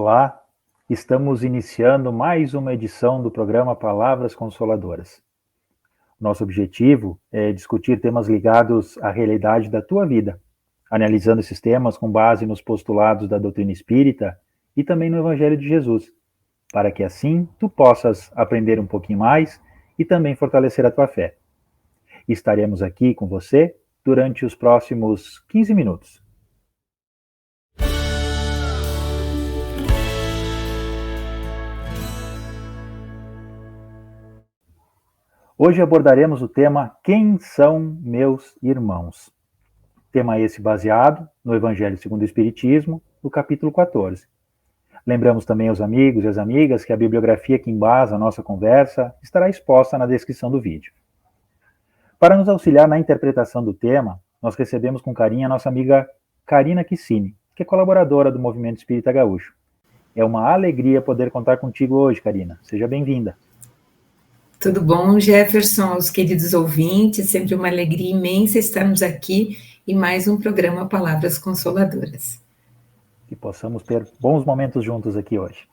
Olá, estamos iniciando mais uma edição do programa Palavras Consoladoras. Nosso objetivo é discutir temas ligados à realidade da tua vida, analisando esses temas com base nos postulados da doutrina espírita e também no Evangelho de Jesus, para que assim tu possas aprender um pouquinho mais e também fortalecer a tua fé. Estaremos aqui com você durante os próximos 15 minutos. Hoje abordaremos o tema Quem são meus irmãos? Tema esse baseado no Evangelho segundo o Espiritismo, no capítulo 14. Lembramos também aos amigos e às amigas que a bibliografia que embasa a nossa conversa estará exposta na descrição do vídeo. Para nos auxiliar na interpretação do tema, nós recebemos com carinho a nossa amiga Karina Kissini, que é colaboradora do Movimento Espírita Gaúcho. É uma alegria poder contar contigo hoje, Karina. Seja bem-vinda. Tudo bom, Jefferson, os queridos ouvintes, sempre uma alegria imensa estarmos aqui em mais um programa Palavras Consoladoras. Que possamos ter bons momentos juntos aqui hoje.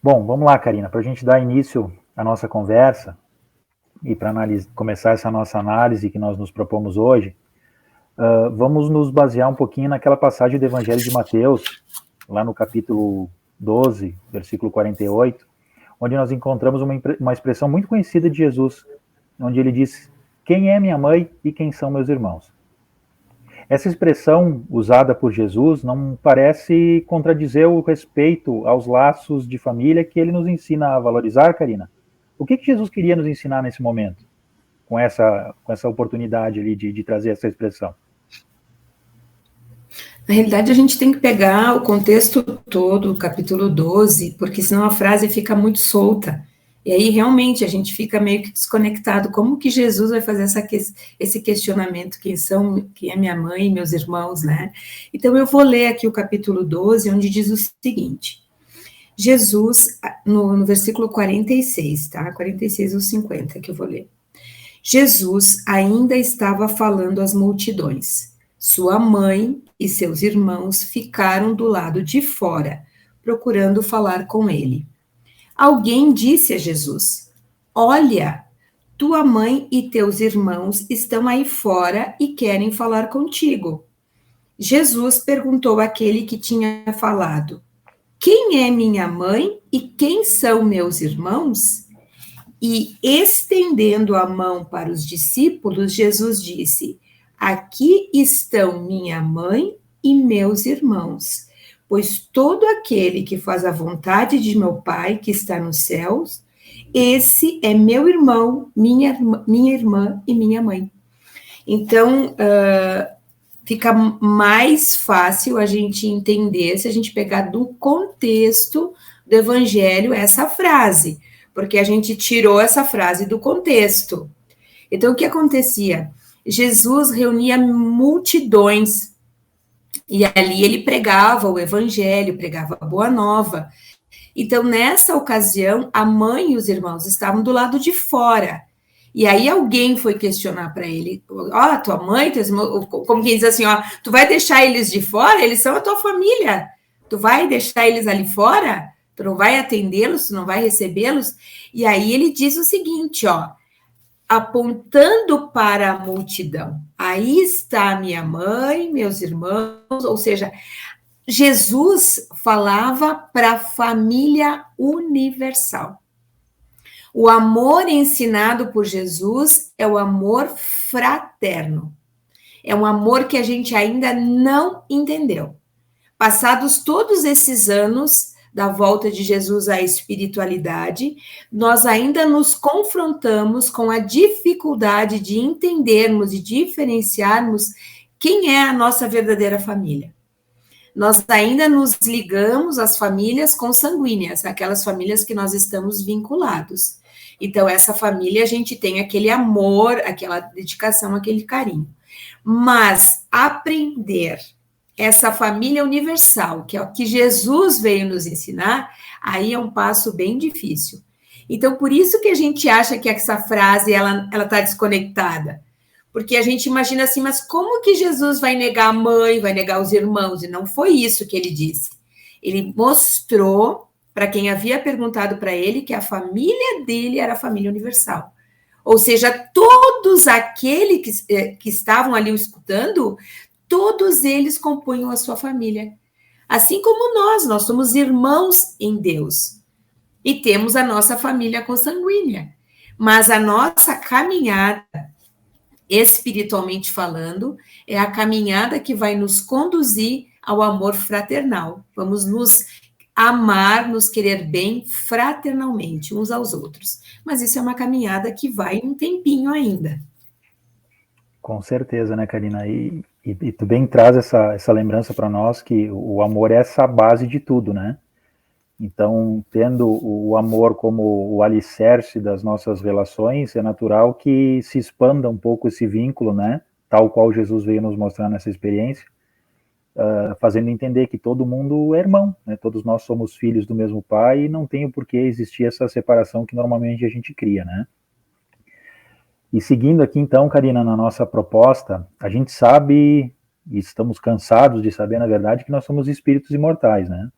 Bom, vamos lá, Karina, para a gente dar início à nossa conversa e para começar essa nossa análise que nós nos propomos hoje, vamos nos basear um pouquinho naquela passagem do Evangelho de Mateus, lá no capítulo 12, versículo 48, onde nós encontramos uma expressão muito conhecida de Jesus, onde ele diz: quem é minha mãe e quem são meus irmãos? Essa expressão usada por Jesus não parece contradizer o respeito aos laços de família que ele nos ensina a valorizar, Karina? O que Jesus queria nos ensinar nesse momento, com essa oportunidade ali de trazer essa expressão? Na realidade, a gente tem que pegar o contexto todo, o capítulo 12, porque senão a frase fica muito solta. E aí, realmente, a gente fica meio que desconectado. Como que Jesus vai fazer esse questionamento? Quem é minha mãe e meus irmãos, né? Então, eu vou ler aqui o capítulo 12, onde diz o seguinte. Jesus, no versículo 46, tá? 46 ou 50, que eu vou ler. Jesus ainda estava falando às multidões. Sua mãe e seus irmãos ficaram do lado de fora, procurando falar com ele. Alguém disse a Jesus: olha, tua mãe e teus irmãos estão aí fora e querem falar contigo. Jesus perguntou àquele que tinha falado: quem é minha mãe e quem são meus irmãos? E, estendendo a mão para os discípulos, Jesus disse: aqui estão minha mãe e meus irmãos, pois todo aquele que faz a vontade de meu Pai que está nos céus, esse é meu irmão, minha irmã e minha mãe. Então, fica mais fácil a gente entender se a gente pegar do contexto do Evangelho essa frase, porque a gente tirou essa frase do contexto. Então, o que acontecia? Jesus reunia multidões, e ali ele pregava o Evangelho, pregava a Boa Nova. Então, nessa ocasião, a mãe e os irmãos estavam do lado de fora. E aí alguém foi questionar para ele: ó, tua mãe, teus irmãos, como quem diz assim, ó, tu vai deixar eles de fora? Eles são a tua família. Tu vai deixar eles ali fora? Tu não vai atendê-los? Tu não vai recebê-los? E aí ele diz o seguinte, ó, apontando para a multidão: aí está minha mãe, meus irmãos, ou seja, Jesus falava para a família universal. O amor ensinado por Jesus é o amor fraterno. É um amor que a gente ainda não entendeu. Passados todos esses anos da volta de Jesus à espiritualidade, nós ainda nos confrontamos com a dificuldade de entendermos e diferenciarmos quem é a nossa verdadeira família. Nós ainda nos ligamos às famílias consanguíneas, aquelas famílias que nós estamos vinculados. Então, essa família, a gente tem aquele amor, aquela dedicação, aquele carinho. Mas aprender essa família universal, que é o que Jesus veio nos ensinar, aí é um passo bem difícil. Então, por isso que a gente acha que essa frase, ela está desconectada. Porque a gente imagina assim, mas como que Jesus vai negar a mãe, vai negar os irmãos? E não foi isso que ele disse. Ele mostrou para quem havia perguntado para ele que a família dele era a família universal. Ou seja, todos aqueles que estavam ali escutando, todos eles compunham a sua família. Assim como nós somos irmãos em Deus. E temos a nossa família consanguínea. Mas a nossa caminhada, espiritualmente falando, é a caminhada que vai nos conduzir ao amor fraternal. Vamos nos amar, nos querer bem fraternalmente uns aos outros. Mas isso é uma caminhada que vai um tempinho ainda. Com certeza, né, Karina? E tu bem traz essa lembrança para nós que o amor é essa base de tudo, né? Então, tendo o amor como o alicerce das nossas relações, é natural que se expanda um pouco esse vínculo, né? Tal qual Jesus veio nos mostrar nessa experiência, fazendo entender que todo mundo é irmão, né? Todos nós somos filhos do mesmo pai e não tem o porquê existir essa separação que normalmente a gente cria, né? E seguindo aqui então, Karina, na nossa proposta, a gente sabe, e estamos cansados de saber, na verdade, que nós somos espíritos imortais, né?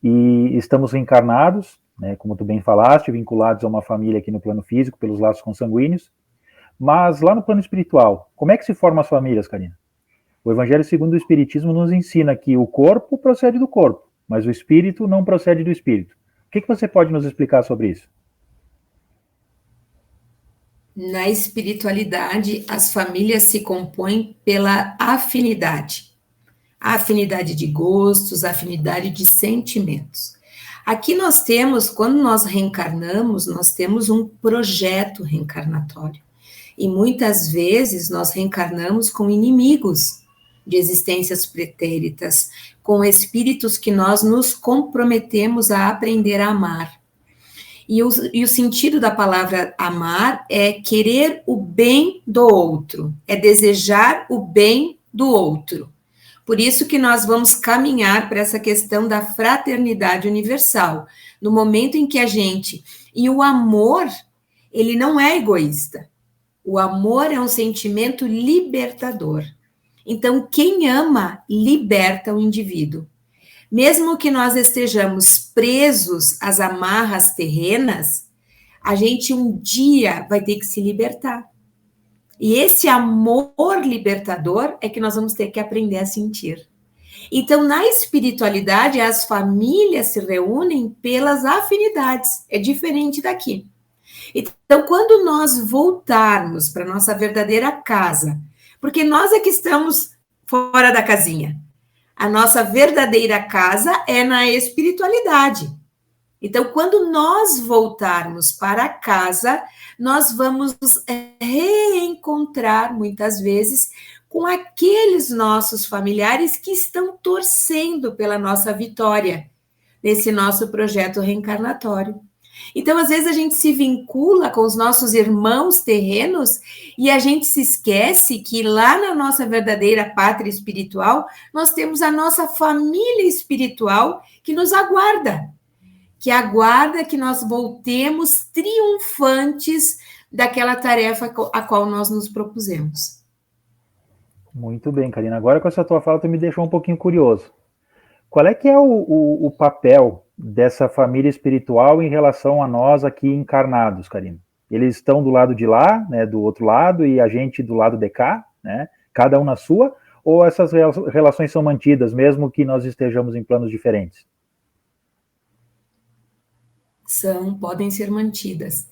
E estamos reencarnados, né, como tu bem falaste, vinculados a uma família aqui no plano físico, pelos laços consanguíneos, mas lá no plano espiritual, como é que se formam as famílias, Karina? O Evangelho segundo o Espiritismo nos ensina que o corpo procede do corpo, mas o espírito não procede do espírito. O que você pode nos explicar sobre isso? Na espiritualidade, as famílias se compõem pela afinidade. A afinidade de gostos, a afinidade de sentimentos. Aqui nós temos, quando nós reencarnamos, nós temos um projeto reencarnatório. E muitas vezes nós reencarnamos com inimigos de existências pretéritas, com espíritos que nós nos comprometemos a aprender a amar. E o sentido da palavra amar é querer o bem do outro, é desejar o bem do outro. Por isso que nós vamos caminhar para essa questão da fraternidade universal. No momento em que a gente... E o amor, ele não é egoísta. O amor é um sentimento libertador. Então, quem ama, liberta o indivíduo. Mesmo que nós estejamos presos às amarras terrenas, a gente um dia vai ter que se libertar. E esse amor libertador é que nós vamos ter que aprender a sentir. Então, na espiritualidade, as famílias se reúnem pelas afinidades. É diferente daqui. Então, quando nós voltarmos para a nossa verdadeira casa, porque nós é que estamos fora da casinha. A nossa verdadeira casa é na espiritualidade. Então, quando nós voltarmos para casa, nós vamos nos reencontrar, muitas vezes, com aqueles nossos familiares que estão torcendo pela nossa vitória, nesse nosso projeto reencarnatório. Então, às vezes, a gente se vincula com os nossos irmãos terrenos e a gente se esquece que lá na nossa verdadeira pátria espiritual, nós temos a nossa família espiritual que nos aguarda. Que aguarda que nós voltemos triunfantes daquela tarefa a qual nós nos propusemos. Muito bem, Karina. Agora com essa tua fala, tu me deixou um pouquinho curioso. Qual é que é o papel dessa família espiritual em relação a nós aqui encarnados, Karina? Eles estão do lado de lá, né, do outro lado, e a gente do lado de cá, né, cada um na sua, ou essas relações são mantidas, mesmo que nós estejamos em planos diferentes? Podem ser mantidas.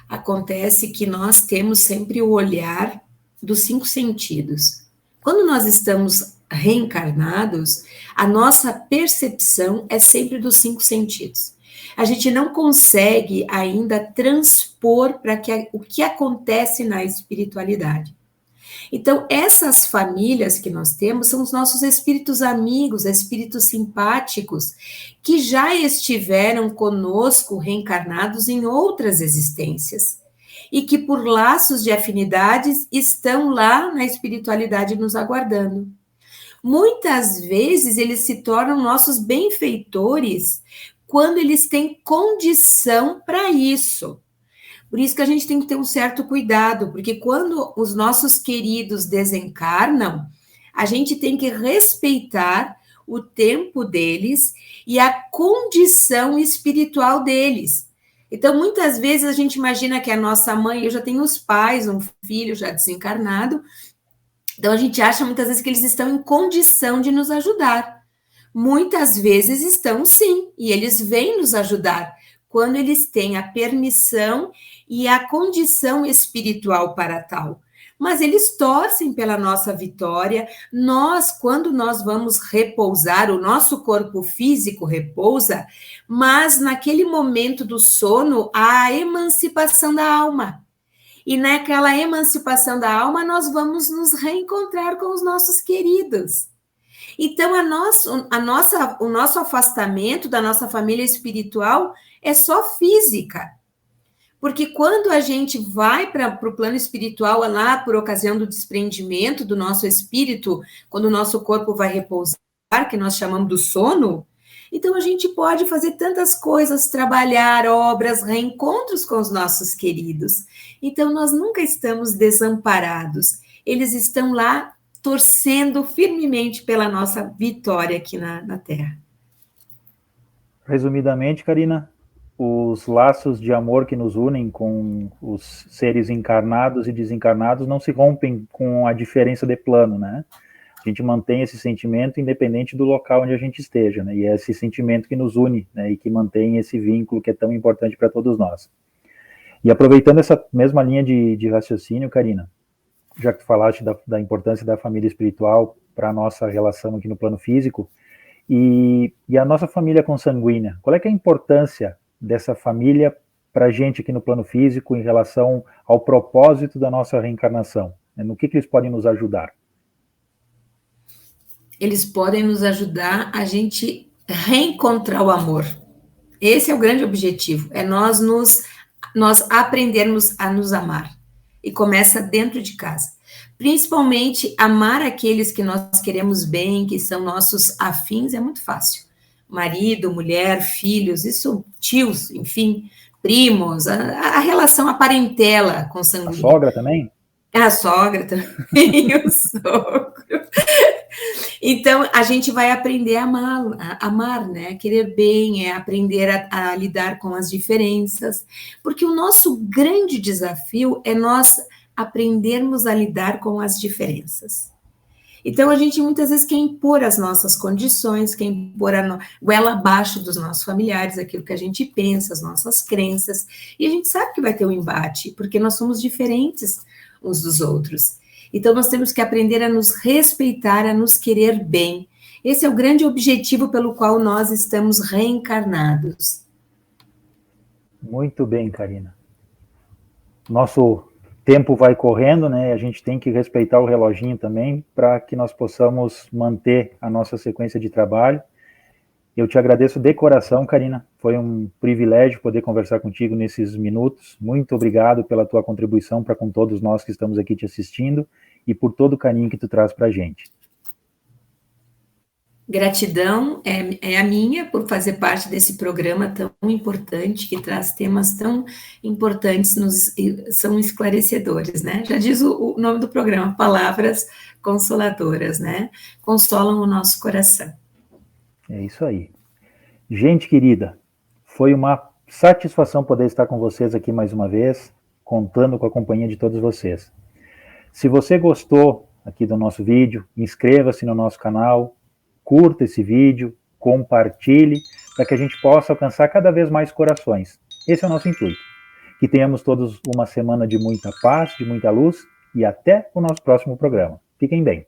Acontece que nós temos sempre o olhar dos 5 sentidos. Quando nós estamos reencarnados, a nossa percepção é sempre dos 5 sentidos. A gente não consegue ainda transpor para o que acontece na espiritualidade. Então, essas famílias que nós temos são os nossos espíritos amigos, espíritos simpáticos, que já estiveram conosco reencarnados em outras existências e que, por laços de afinidades, estão lá na espiritualidade nos aguardando. Muitas vezes, eles se tornam nossos benfeitores quando eles têm condição para isso. Por isso que a gente tem que ter um certo cuidado, porque quando os nossos queridos desencarnam, a gente tem que respeitar o tempo deles e a condição espiritual deles. Então, muitas vezes a gente imagina que a nossa mãe, eu já tenho os pais, um filho já desencarnado, então a gente acha muitas vezes que eles estão em condição de nos ajudar. Muitas vezes estão sim, e eles vêm nos ajudar, quando eles têm a permissão e a condição espiritual para tal. Mas eles torcem pela nossa vitória. Nós, quando nós vamos repousar, o nosso corpo físico repousa, mas naquele momento do sono, há a emancipação da alma. E naquela emancipação da alma, nós vamos nos reencontrar com os nossos queridos. Então, o nosso afastamento da nossa família espiritual é só física. Porque quando a gente vai para o plano espiritual, lá por ocasião do desprendimento do nosso espírito, quando o nosso corpo vai repousar, que nós chamamos do sono, então a gente pode fazer tantas coisas, trabalhar, obras, reencontros com os nossos queridos. Então nós nunca estamos desamparados. Eles estão lá torcendo firmemente pela nossa vitória aqui na Terra. Resumidamente, Karina, os laços de amor que nos unem com os seres encarnados e desencarnados não se rompem com a diferença de plano, né? A gente mantém esse sentimento independente do local onde a gente esteja, né? E é esse sentimento que nos une, né? E que mantém esse vínculo que é tão importante para todos nós. E aproveitando essa mesma linha de raciocínio, Karina, já que tu falaste da importância da família espiritual para a nossa relação aqui no plano físico, e a nossa família consanguínea, qual é que é a importância dessa família para a gente aqui no plano físico em relação ao propósito da nossa reencarnação? No que eles podem nos ajudar? Eles podem nos ajudar a gente reencontrar o amor. Esse é o grande objetivo, é nós aprendermos a nos amar. E começa dentro de casa. Principalmente, amar aqueles que nós queremos bem, que são nossos afins, é muito fácil. Marido, mulher, filhos, isso, tios, enfim, primos, a relação, a parentela consanguínea. A sogra também? A sogra também, o sogro. Então, a gente vai aprender a amar, né? A querer bem, aprender a lidar com as diferenças, porque o nosso grande desafio é nós aprendermos a lidar com as diferenças. Então, a gente muitas vezes quer impor as nossas condições, quer impor a goela abaixo dos nossos familiares, aquilo que a gente pensa, as nossas crenças, e a gente sabe que vai ter um embate, porque nós somos diferentes uns dos outros. Então, nós temos que aprender a nos respeitar, a nos querer bem. Esse é o grande objetivo pelo qual nós estamos reencarnados. Muito bem, Karina. Nosso tempo vai correndo, né? A gente tem que respeitar o reloginho também para que nós possamos manter a nossa sequência de trabalho. Eu te agradeço de coração, Karina. Foi um privilégio poder conversar contigo nesses minutos. Muito obrigado pela tua contribuição para com todos nós que estamos aqui te assistindo e por todo o carinho que tu traz para a gente. Gratidão é a minha por fazer parte desse programa tão importante, que traz temas tão importantes, são esclarecedores, né? Já diz o nome do programa, Palavras Consoladoras, né? Consolam o nosso coração. É isso aí. Gente querida, foi uma satisfação poder estar com vocês aqui mais uma vez, contando com a companhia de todos vocês. Se você gostou aqui do nosso vídeo, inscreva-se no nosso canal, curta esse vídeo, compartilhe, para que a gente possa alcançar cada vez mais corações. Esse é o nosso intuito. Que tenhamos todos uma semana de muita paz, de muita luz, e até o nosso próximo programa. Fiquem bem.